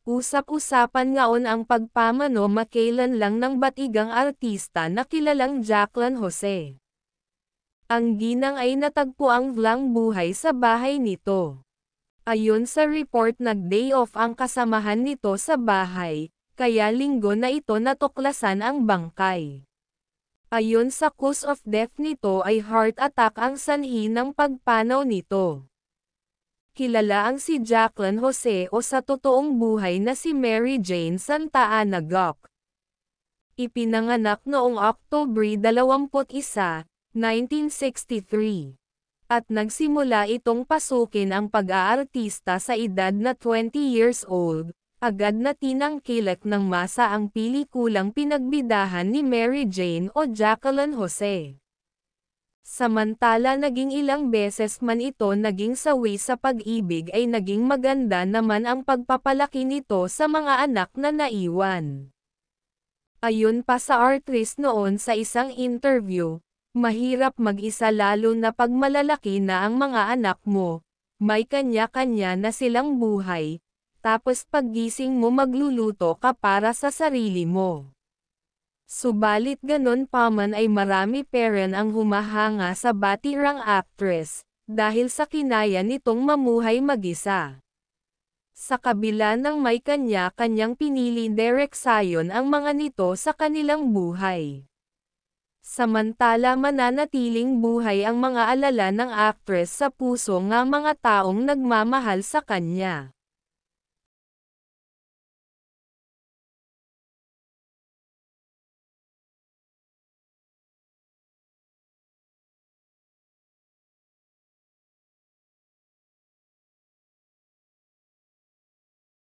Usap-usapan ngaon ang pagpamano makailan lang ng batigang artista na kilalang Jacqueline Jose. Ang ginang ay natagpo ang vlang buhay sa bahay nito. Ayon sa report nag-day off ang kasamahan nito sa bahay, kaya linggo na ito natuklasan ang bangkay. Ayon sa cause of death nito ay heart attack ang sanhi ng pagpanaw nito. Kilala ang si Jacqueline Jose o sa totoong buhay na si Mary Jane Santa Ana Gok. Ipinanganak noong October 21, 1963. At nagsimula itong pasukin ang pag-aartista sa edad na 20 years old, agad na tinangkilik ng masa ang pelikulang pinagbidahan ni Mary Jane o Jacqueline Jose. Samantala naging ilang beses man ito naging sawi sa pag-ibig ay naging maganda naman ang pagpapalaki nito sa mga anak na naiwan. Ayon pa sa artist noon sa isang interview, mahirap mag-isa lalo na pag malalaki na ang mga anak mo, may kanya-kanya na silang buhay, tapos paggising mo magluluto ka para sa sarili mo. Subalit ganon pa man ay marami parent ang humahanga sa batirang actress, dahil sa kinaya nitong mamuhay mag-isa. Sa kabila ng may kanya-kanyang pinili direksyon ang mga nito sa kanilang buhay. Samantala mananatiling buhay ang mga alala ng actress sa puso ng mga taong nagmamahal sa kanya.